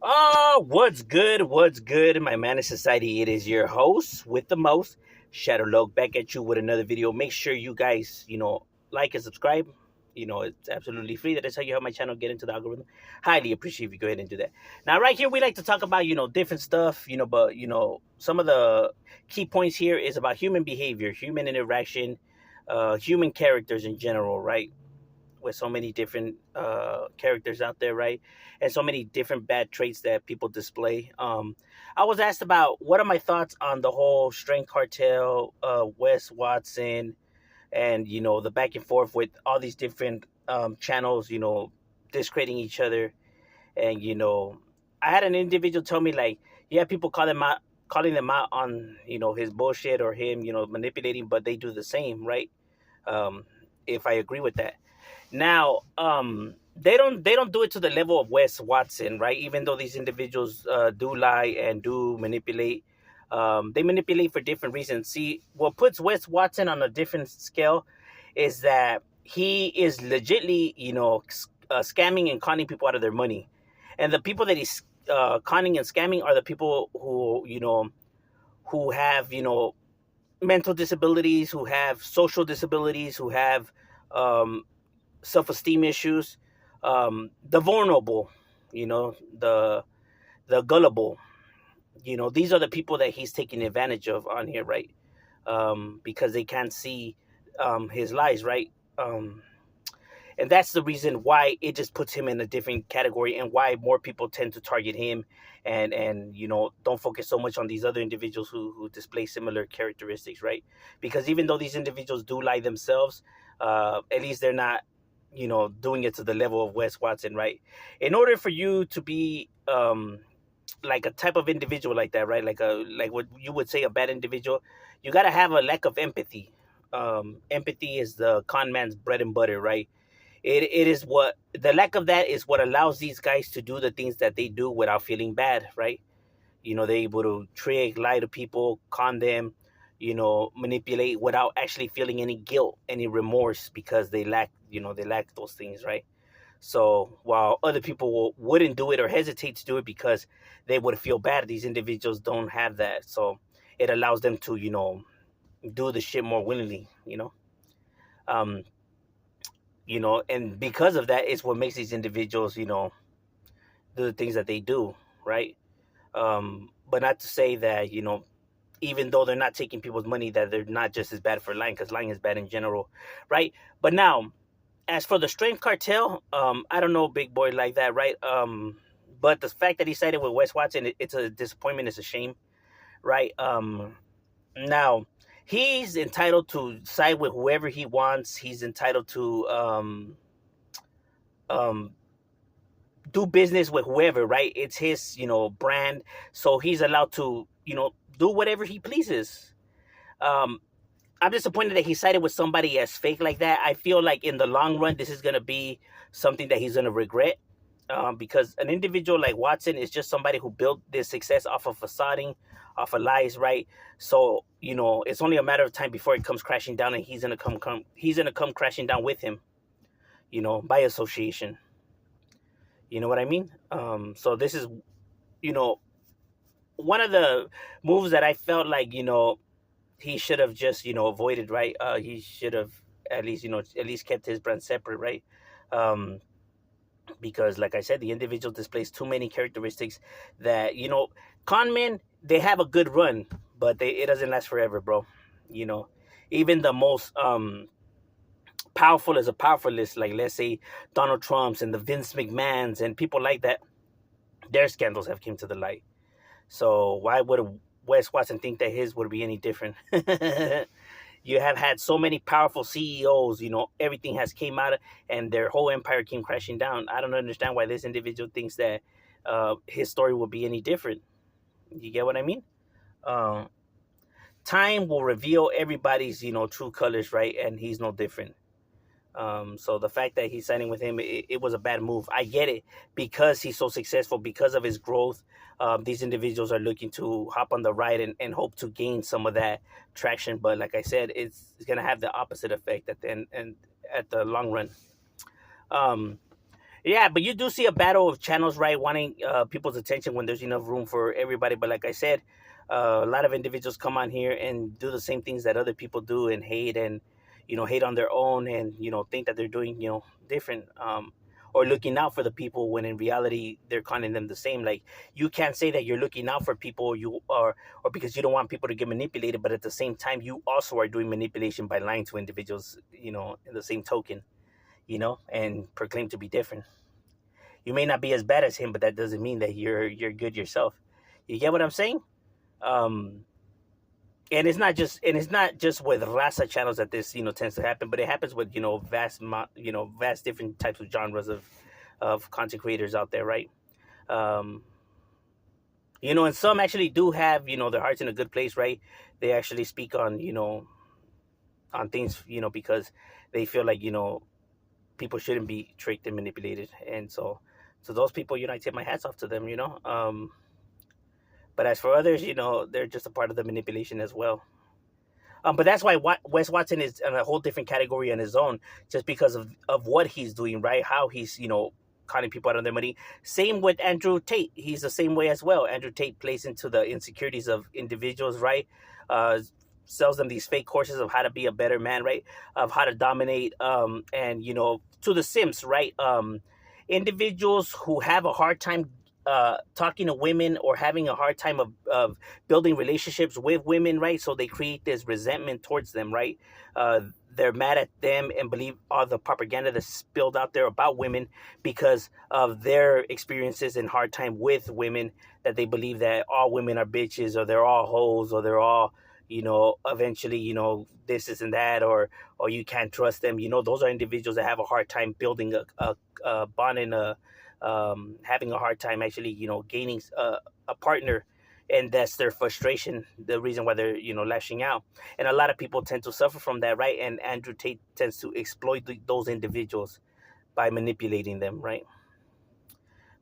Oh, what's good? What's good, my man in society? It is your host with the most, Shadow Log, back at you with another video. Make sure you guys, like and subscribe. It's absolutely free. That is how you help my channel get into the algorithm. Highly appreciate if you go ahead and do that. Now, right here, we like to talk about, different stuff, but, some of the key points here is about human behavior, human interaction, human characters in general, right? With so many different characters out there, right? And so many different bad traits that people display. I was asked about what are my thoughts on the whole strength cartel, Wes Watson, and the back and forth with all these different channels, discrediting each other. And I had an individual tell me like, yeah, people calling them out on his bullshit or him manipulating, but they do the same, right? If I agree with that. Now, they don't do it to the level of Wes Watson, right? Even though these individuals do lie and do manipulate, they manipulate for different reasons. See, what puts Wes Watson on a different scale is that he is legitly, scamming and conning people out of their money, and the people that he's conning and scamming are the people who have mental disabilities, who have social disabilities, who have um, self-esteem issues, the vulnerable, the gullible. These are the people that he's taking advantage of on here, right? Because they can't see his lies, right? And that's the reason why it just puts him in a different category, and why more people tend to target him, and don't focus so much on these other individuals who display similar characteristics, right? Because even though these individuals do lie themselves, at least they're not doing it to the level of Wes Watson, right? In order for you to be like a type of individual like that, right? Like what you would say a bad individual, you got to have a lack of empathy. Empathy is the con man's bread and butter, right? It is what the lack of that is what allows these guys to do the things that they do without feeling bad, right? They're able to trick, lie to people, con them, manipulate without actually feeling any guilt, any remorse, because they lack those things, right? So while other people wouldn't do it or hesitate to do it because they would feel bad, these individuals don't have that. So it allows them to, do the shit more willingly, Um, and because of that, it's what makes these individuals, do the things that they do, right? But not to say that, even though they're not taking people's money, that they're not just as bad for lying, because lying is bad in general, right? But now, as for the strength cartel, I don't know big boy like that, right? But the fact that he sided with Wes Watson, it's a disappointment, it's a shame, right? Now he's entitled to side with whoever he wants. He's entitled to um, do business with whoever, right? It's his, brand, so he's allowed to, do whatever he pleases. Um, I'm disappointed that he sided with somebody as fake like that. I feel like in the long run, this is gonna be something that he's gonna regret. Because an individual like Watson is just somebody who built this success off of facading, off of lies, right? So it's only a matter of time before it comes crashing down, and he's gonna come crashing down with him, by association. You know what I mean? So this is, you know, one of the moves that I felt like, he should have just, avoided, right? He should have at least kept his brand separate, right? Um, because, like I said, the individual displays too many characteristics that, con men, they have a good run, but it doesn't last forever, bro. You know, even the most powerful as a powerful list, like let's say Donald Trump's and the Vince McMahons and people like that, their scandals have came to the light. So why would Wes Watson think that his would be any different? You have had so many powerful CEOs, everything has came out and their whole empire came crashing down. I don't understand why this individual thinks that his story will be any different. You get what I mean? Uh, Time will reveal everybody's, true colors, right? And he's no different. So the fact that he's signing with him, it was a bad move. I get it, because he's so successful, because of his growth. These individuals are looking to hop on the ride and hope to gain some of that traction. But like I said, it's going to have the opposite effect at the end and at the long run. Um, Yeah, but you do see a battle of channels, right? Wanting people's attention when there's enough room for everybody. But like I said, a lot of individuals come on here and do the same things that other people do and hate, and hate on their own, and think that they're doing different, or looking out for the people, when in reality they're calling them the same. Like, you can't say that you're looking out for people, you are, or because you don't want people to get manipulated, but at the same time you also are doing manipulation by lying to individuals, in the same token, and proclaim to be different. You may not be as bad as him, but that doesn't mean that you're good yourself. You get what I'm saying? Um, and it's not just with Raza channels that this tends to happen, but it happens with vast different types of genres of content creators out there, right? Um, and some actually do have their hearts in a good place, right? They actually speak on things because they feel like people shouldn't be tricked and manipulated, and so those people, I tip my hats off to them. But as for others, they're just a part of the manipulation as well. But that's why Wes Watson is in a whole different category on his own, just because of what he's doing, right? How he's calling people out on their money. Same with Andrew Tate. He's the same way as well. Andrew Tate plays into the insecurities of individuals, right? Uh, Sells them these fake courses of how to be a better man, right? Of how to dominate, and to the Sims, right? Individuals who have a hard time talking to women, or having a hard time of building relationships with women, right? So they create this resentment towards them, right? Uh, they're mad at them and believe all the propaganda that's spilled out there about women because of their experiences and hard time with women, that they believe that all women are bitches, or they're all hoes, or they're all eventually this and that, or you can't trust them. Those are individuals that have a hard time building a bond, and having a hard time actually gaining a partner, and that's their frustration, the reason why they're lashing out. And a lot of people tend to suffer from that, right? And Andrew Tate tends to exploit those individuals by manipulating them, right?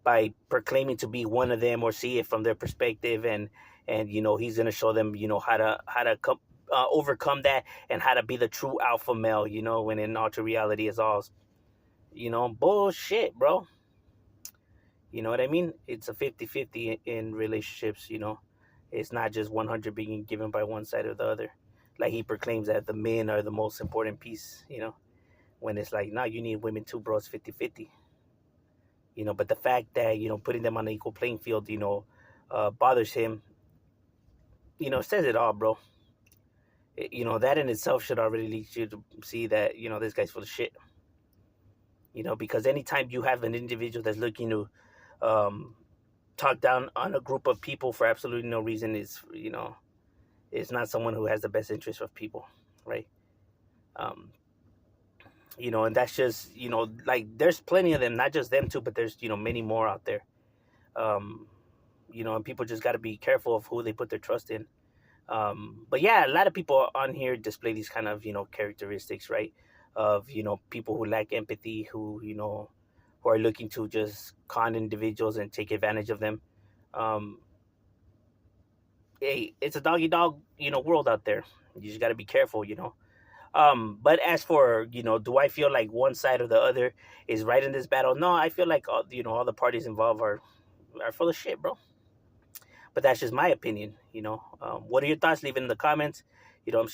By proclaiming to be one of them, or see it from their perspective, and he's going to show them how to overcome that, and how to be the true alpha male, when in all reality is all bullshit, bro. You know what I mean? It's a 50-50 in relationships. It's not just 100 being given by one side or the other, like he proclaims that the men are the most important piece, when it's like, no, you need women too, bro. It's 50-50. But the fact that putting them on an equal playing field bothers him, says it all, bro. That in itself should already lead you to see that this guy's full of shit. Because anytime you have an individual that's looking to talk down on a group of people for absolutely no reason, is not someone who has the best interest of people, right? um and that's just like, there's plenty of them, not just them too, but there's many more out there. um and people just got to be careful of who they put their trust in. But yeah, a lot of people on here display these kind of characteristics, right? Of people who lack empathy, who are looking to just con individuals and take advantage of them. um Hey, it's a doggy dog world out there. You just got to be careful. But as for do I feel like one side or the other is right in this battle? No, I feel like all the parties involved are full of shit, bro. But that's just my opinion. What are your thoughts? Leave it in the comments. I'm